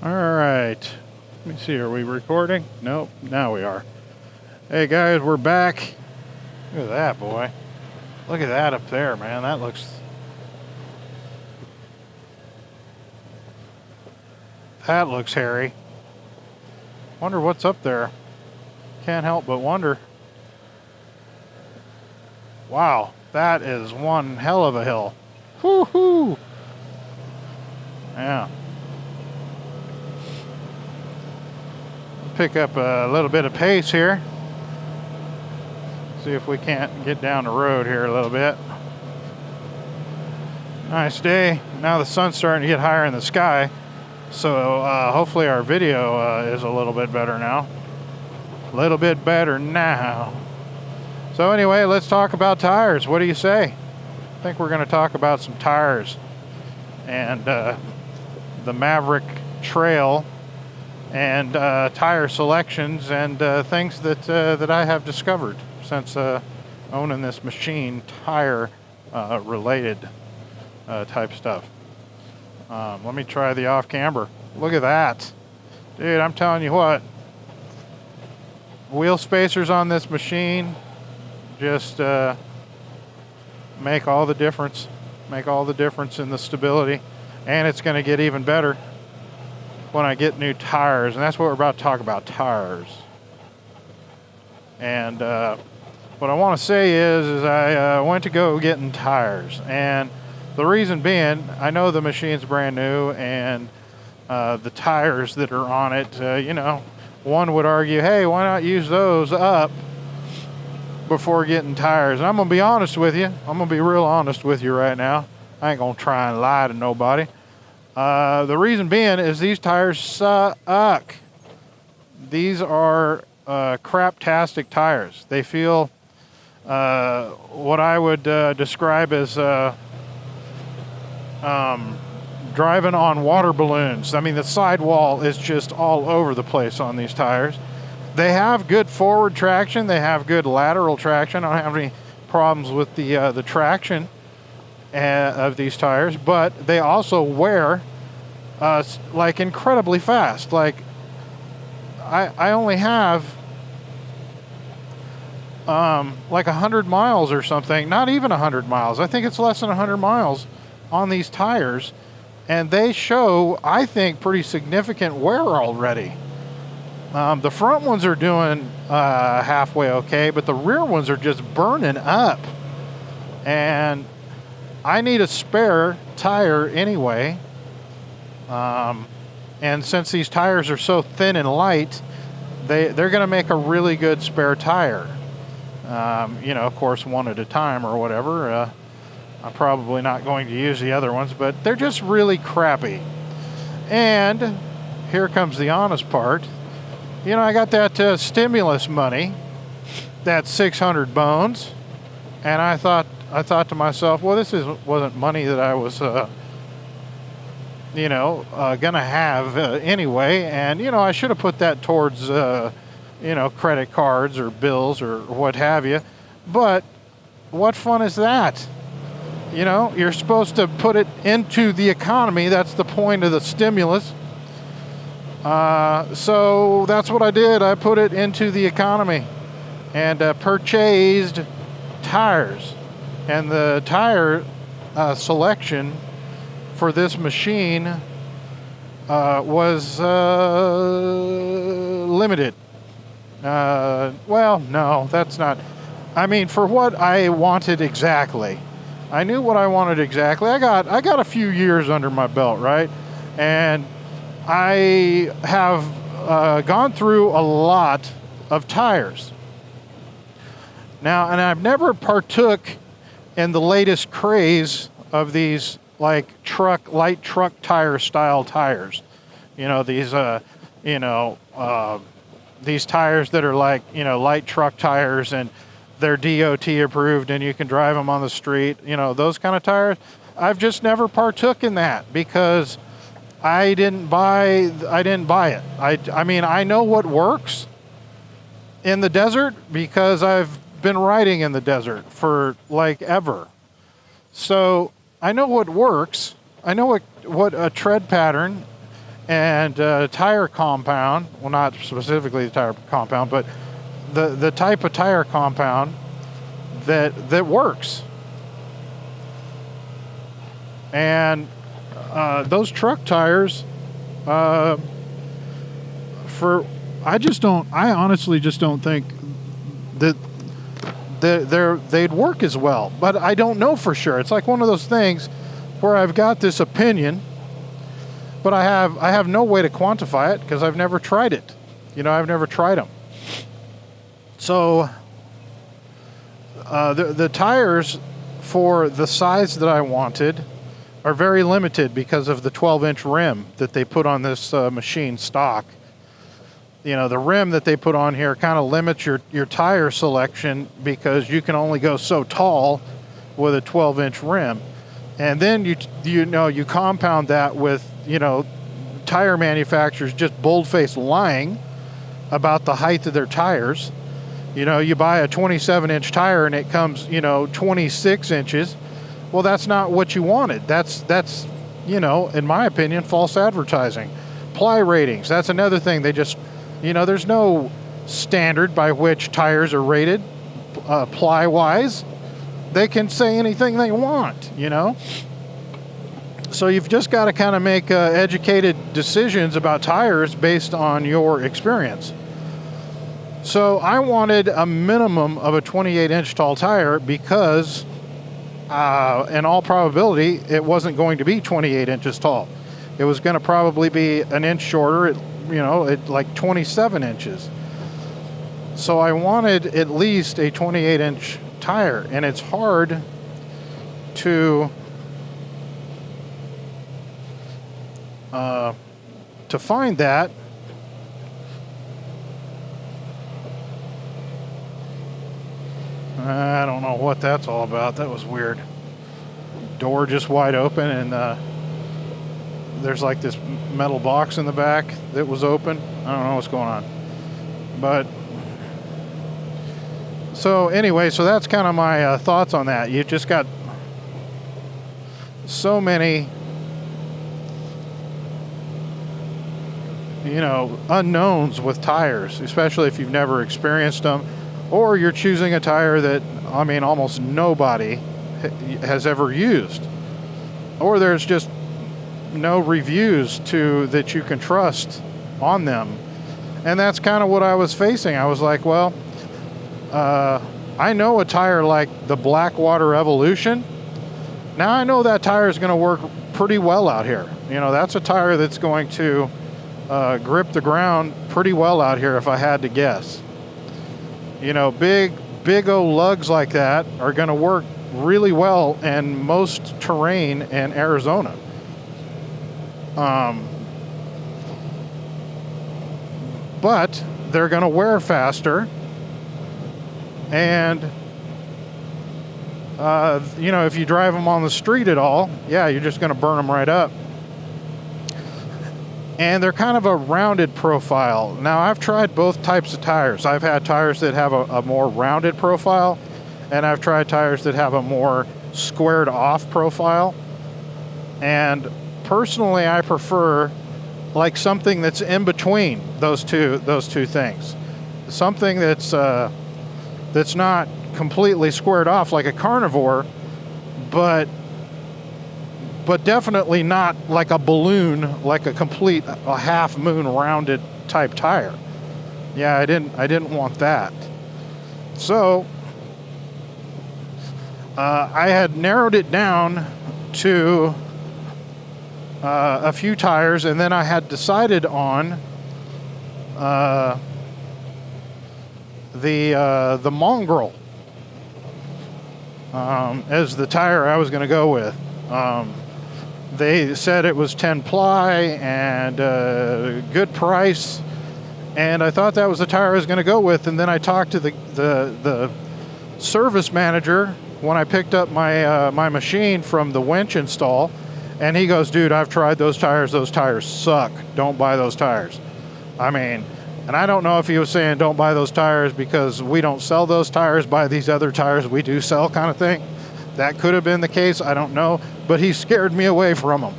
All right. Let me see. Are we recording? Nope. Now we are. Hey guys, we're back. Look at that, boy. Look at that up there, man. That looks hairy. Wonder what's up there. Can't help but wonder. Wow, that is one hell of a hill. Woo-hoo! Yeah. Pick up a little bit of pace here. See if we can't get down the road here a little bit. Nice day. Now the sun's starting to get higher in the sky. So hopefully our video is a little bit better now. A little bit better now. So anyway, let's talk about tires. What do you say? I think we're going to talk about some tires and the Maverick Trail and tire selections and things that I have discovered since owning this machine, tire related type stuff. Let me try the off camber. Look at that. Dude, I'm telling you what. Wheel spacers on this machine just make all the difference. Make all the difference in the stability. And it's going to get even better when I get new tires. And that's what we're about to talk about, tires. And what I want to say is I went to go getting tires. And the reason being, I know the machine's brand new, and the tires that are on it, one would argue, hey, why not use those up before getting tires? And I'm going to be honest with you. I'm going to be real honest with you right now. I ain't going to try and lie to nobody. The reason being is these tires suck. These are craptastic tires. They feel what I would describe as driving on water balloons. I mean, the sidewall is just all over the place on these tires. They have good forward traction. They have good lateral traction. I don't have any problems with the traction of these tires, but they also wear like incredibly fast. Like I only have like 100 miles or something. Not even 100 miles. I think it's less than 100 miles on these tires, and they show, I think, pretty significant wear already. The front ones are doing halfway okay, but the rear ones are just burning up. And I need a spare tire anyway. And since these tires are so thin and light, they're going to make a really good spare tire. Of course, one at a time or whatever. I'm probably not going to use the other ones, but they're just really crappy. And here comes the honest part. I got that stimulus money, that 600 bones, and I thought to myself, well, this wasn't money that I was, gonna have anyway, and I should have put that towards, credit cards or bills or what have you. But what fun is that? You're supposed to put it into the economy. That's the point of the stimulus. So that's what I did. I put it into the economy and purchased tires. And the tire selection for this machine was limited. Well, no, that's not. I mean, for what I wanted exactly. I knew what I wanted exactly. I got a few years under my belt, right? And I have gone through a lot of tires. Now, and I've never partook in the latest craze of these like light truck tire style tires. These these tires that are like, light truck tires, and they're DOT approved and you can drive them on the street, those kind of tires. I've just never partook in that because I didn't buy it. I mean, I know what works in the desert because I've been riding in the desert for like ever. So I know what works. I know what a tread pattern and tire compound, well, not specifically the tire compound, but the type of tire compound that works. And those truck tires, I honestly just don't think that they'd work as well, but I don't know for sure. It's like one of those things where I've got this opinion, but I have no way to quantify it because I've never tried it. I've never tried them. So the tires for the size that I wanted are very limited because of the 12-inch rim that they put on this machine stock. The rim that they put on here kind of limits your tire selection because you can only go so tall with a 12-inch rim. And then you compound that with, tire manufacturers just bold-faced lying about the height of their tires. You buy a 27-inch tire and it comes, 26 inches. Well, that's not what you wanted. That's in my opinion, false advertising. Ply ratings, that's another thing. They just, there's no standard by which tires are rated ply-wise. They can say anything they want, So you've just got to kind of make educated decisions about tires based on your experience. So I wanted a minimum of a 28-inch tall tire because in all probability, it wasn't going to be 28 inches tall. It was going to probably be an inch shorter, at like 27 inches. So I wanted at least a 28-inch tire, and it's hard to find that. I don't know what that's all about. That was weird. Door just wide open, and there's like this metal box in the back that was open. I don't know what's going on. But so anyway, so that's kind of my thoughts on that. You've just got so many, unknowns with tires, especially if you've never experienced them, or you're choosing a tire that, almost nobody has ever used, or there's just no reviews that you can trust on them. And that's kind of what I was facing. I was like, well, I know a tire like the Blackwater Evolution. Now I know that tire is going to work pretty well out here. That's a tire that's going to grip the ground pretty well out here if I had to guess. Big old lugs like that are going to work really well in most terrain in Arizona. But they're going to wear faster, and if you drive them on the street at all, you're just going to burn them right up. And they're kind of a rounded profile. Now, I've tried both types of tires. I've had tires that have a more rounded profile, and I've tried tires that have a more squared off profile. And personally, I prefer like something that's in between those two things. Something that's not completely squared off like a carnivore, but definitely not like a balloon, like a half moon rounded type tire. I didn't want that. So I had narrowed it down to a few tires, and then I had decided on the Mongrel as the tire I was going to go with. They said it was 10 ply and good price, and I thought that was the tire I was going to go with. And then I talked to the service manager when I picked up my machine from the winch install, and he goes, "Dude, I've tried those tires. Those tires suck. Don't buy those tires." And I don't know if he was saying don't buy those tires because we don't sell those tires, buy these other tires we do sell kind of thing. That could have been the case, I don't know, but he scared me away from them.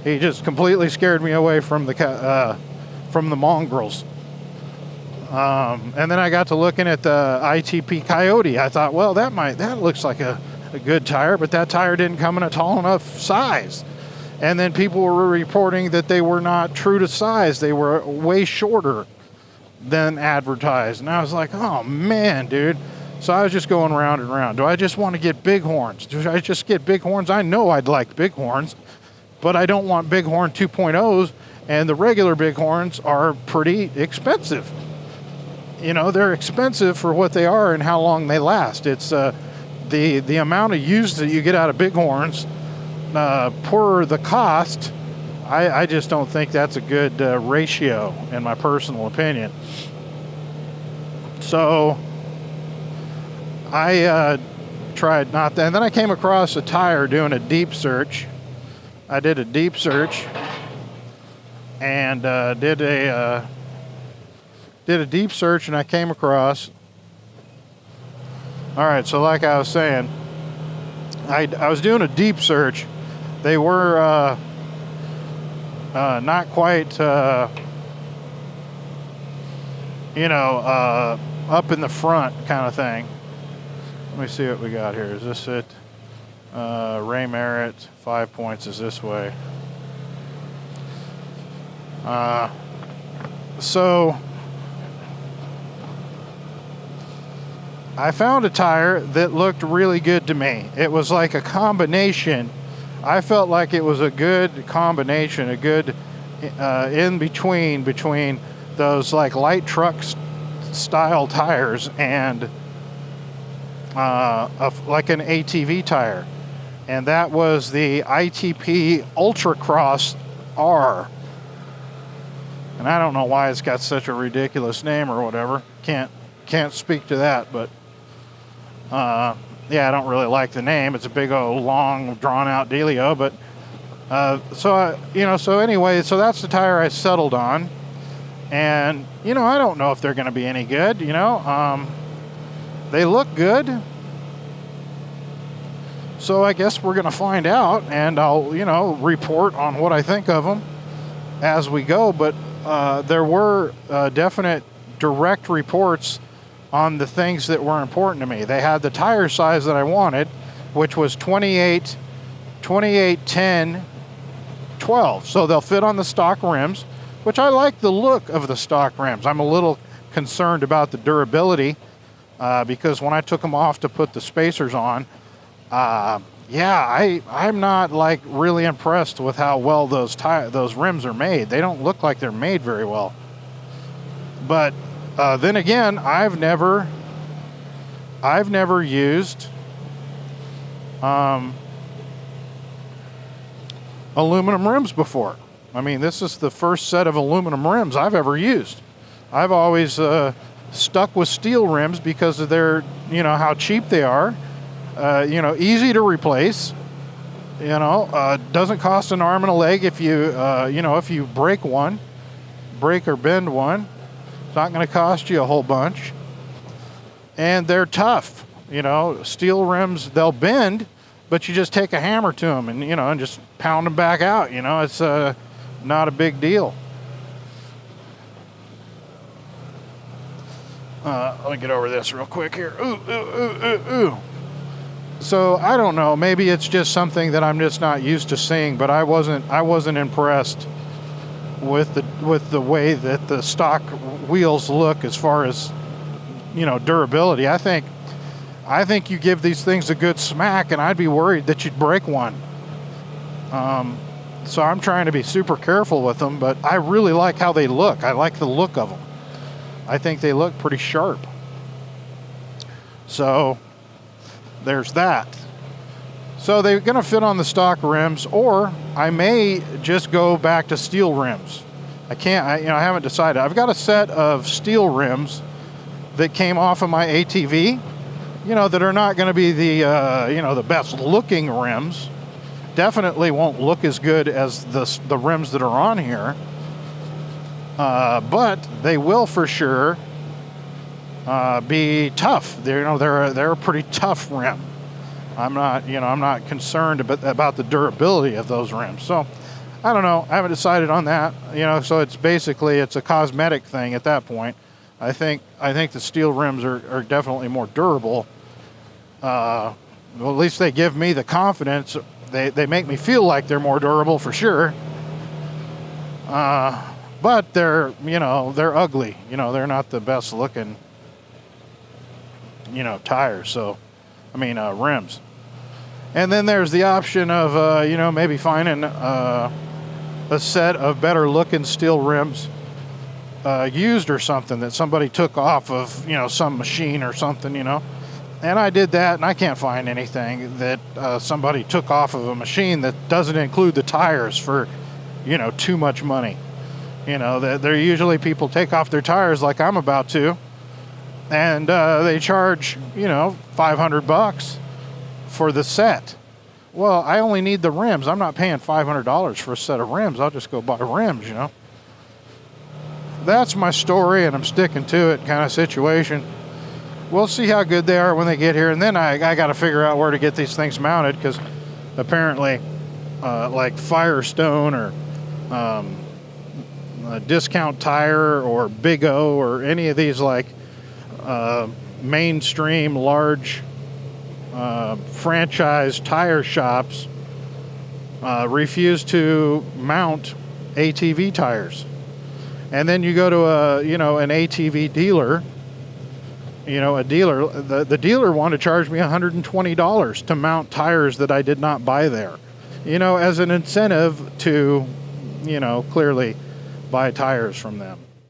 He just completely scared me away from the mongrels. And then I got to looking at the ITP Coyote. I thought, well, that looks like a good tire, but that tire didn't come in a tall enough size. And then people were reporting that they were not true to size. They were way shorter than advertised. And I was like, oh man, dude. So I was just going round and round. Do I just want to get bighorns? Do I just get bighorns? I know I'd like bighorns, but I don't want bighorn 2.0s, and the regular bighorns are pretty expensive. You know, they're expensive for what they are and how long they last. It's the amount of use that you get out of bighorns per the cost. I just don't think that's a good ratio, in my personal opinion. So I tried not that. And then I came across a tire doing a deep search. I did a deep search and did a deep search, and I came across. All right, so like I was saying, I was doing a deep search. They were not quite, up in the front kind of thing. Let me see what we got here. Is this it? Ray Merritt, 5 points is this way. So I found a tire that looked really good to me. It was like a combination. I felt like it was a good combination, a good in between those like light truck style tires and like an ATV tire. And that was the ITP Ultra Cross R. And I don't know why it's got such a ridiculous name or whatever. Can't speak to that, but I don't really like the name. It's a big old long drawn out dealio, but so anyway, so that's the tire I settled on. And I don't know if they're going to be any good. They look good, so I guess we're going to find out, and I'll report on what I think of them as we go. But there were definite direct reports on the things that were important to me. They had the tire size that I wanted, which was 28, 10, 12. So they'll fit on the stock rims, which I like the look of the stock rims. I'm a little concerned about the durability because when I took them off to put the spacers on, I'm not like really impressed with how well those rims are made. They don't look like they're made very well. But then again, I've never used aluminum rims before. I mean, this is the first set of aluminum rims I've ever used. I've always stuck with steel rims because of their, how cheap they are. Easy to replace. Doesn't cost an arm and a leg if you, if you break or bend one. It's not going to cost you a whole bunch. And they're tough. Steel rims, they'll bend, but you just take a hammer to them and, and just pound them back out. It's not a big deal. Let me get over this real quick here. Ooh. So I don't know. Maybe it's just something that I'm just not used to seeing. But I wasn't impressed with the way that the stock wheels look as far as durability. I think you give these things a good smack, and I'd be worried that you'd break one. So I'm trying to be super careful with them. But I really like how they look. I like the look of them. I think they look pretty sharp. So there's that. So they're going to fit on the stock rims, or I may just go back to steel rims. I haven't decided. I've got a set of steel rims that came off of my ATV, that are not going to be the best looking rims. Definitely won't look as good as the rims that are on here. But they will for sure be tough. They're a pretty tough rim. I'm not concerned about the durability of those rims. So I don't know. I haven't decided on that. So it's basically a cosmetic thing at that point. I think the steel rims are definitely more durable. Well, at least they give me the confidence. They make me feel like they're more durable for sure. But they're ugly. They're not the best looking, tires. So, rims. And then there's the option of, maybe finding a set of better looking steel rims used or something that somebody took off of, some machine or something, And I did that, and I can't find anything that somebody took off of a machine that doesn't include the tires for, too much money. They're usually people take off their tires like I'm about to, and they charge, $500 for the set. Well, I only need the rims. I'm not paying $500 for a set of rims. I'll just go buy rims, That's my story, and I'm sticking to it kind of situation. We'll see how good they are when they get here, and then I got to figure out where to get these things mounted, because apparently like Firestone or Discount Tire or Big O or any of these like mainstream large franchise tire shops refuse to mount ATV tires. And then you go to an ATV dealer, the dealer wanted to charge me $120 to mount tires that I did not buy there, as an incentive to, clearly buy tires from them.